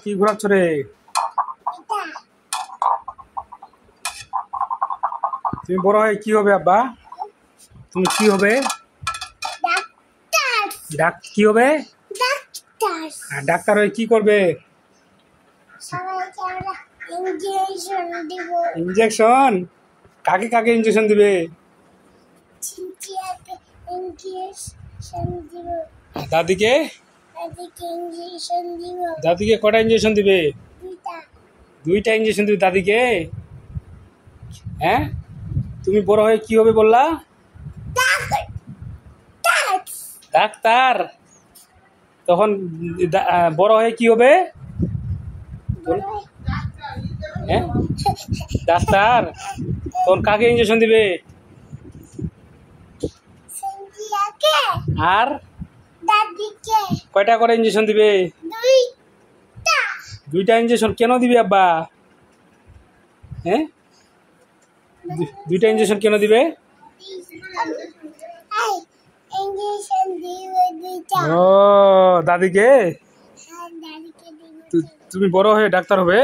কি ঘোরাচ্ছ রে? তুমি বড় হয়ে কি হবে আব্বা? তুমি কি হবে? কি হবে? ডাক্তার হয়ে কি করবে? ইঞ্জেকশন? কাকে কাকে ইঞ্জেকশন দিবে? দাদিকে? দাদিকে কটা ইঞ্জেকশন দিবে? দুইটা ইঞ্জেকশন দিবে দাদিকে। হ্যাঁ, তুমি বড় হয়ে কি হবে বললা? ডাক্তার। তখন বড় হয়ে কি হবে? হ্যাঁ, ডাক্তার। তখন কাকে ইঞ্জেকশন দিবে? আর কয়টা করে ইঞ্জেকশন দিবে? দুইটা ইঞ্জেকশন কেন দিবে আব্বা? হ্যাঁ, দুইটা ইঞ্জেকশন কেন দিবে? ও দাদিকে। তুমি বড় হয়ে ডাক্তার হবে?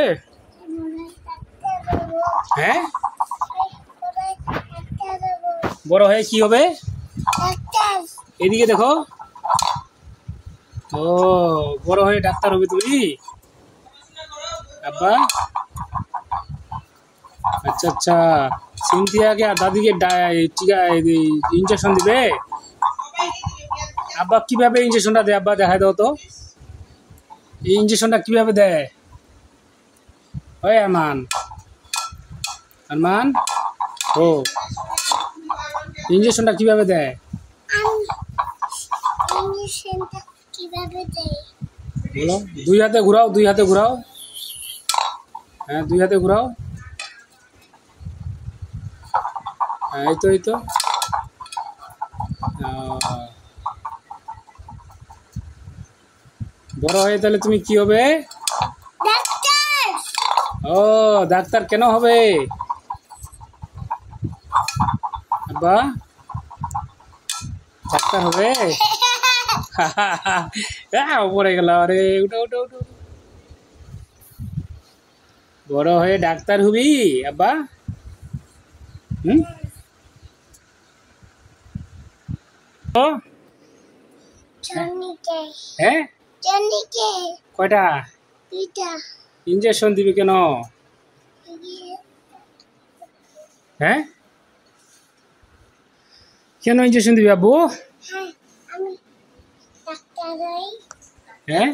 হ্যাঁ, বড় হয়ে কি হবে? এদিকে দেখো। ও বড় হয়ে ডাক্তার হবে তুমি আব্বা? আচ্ছা আচ্ছা। সিনথিয়াকে আর দাদিকে টিকা ইঞ্জেকশন দিবে। আব্বা কিভাবে ইঞ্জেকশনটা দেয় আব্বা দেখাই দাও তো। এই ইঞ্জেকশনটা কিভাবে দেয়? ওই আরমান, আরমান, ও ইঞ্জেকশনটা কিভাবে দেয়? বলো। দুই হাতে ঘুরাও, দুই হাতে ঘুরাও। হ্যাঁ, দুই হাতে ঘুরাও। হ্যাঁ, এই তো এই তো। বড় হয়ে তাহলে তুমি কি হবে? ও ডাক্তার কেন হবে আব্বা? ডাক্তার হবে? পড়ে গেল। আরে উঠো উঠো উঠো। বড় হয়ে ডাক্তার হবি আব্বা? হুম, হ্যাঁ, কয়টা ইঞ্জেকশন দিবি কেন? হ্যাঁ, কেন ইঞ্জেকশন দিবি আব্বু? হ্যাঁ,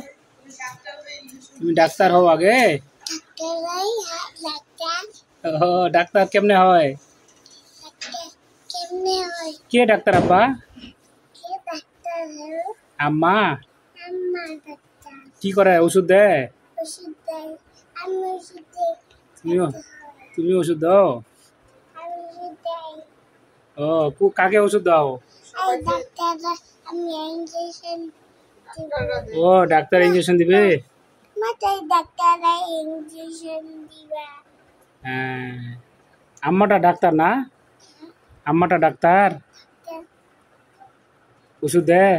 তুমি ডাক্তার হও আগে। ও ডাক্তার কেমনে হয়? কে ডাক্তার আব্বা? আম্মা। কি করে? ওষুধ দেয়? তুমি ওষুধ দাও? ও কাকে ওষুধ দাও? ও ডাক্তার ইঞ্জেকশন দিবে। হ্যাঁ, আম্মাটা ডাক্তার না? আম্মাটা ডাক্তার ওষুধ দেয়।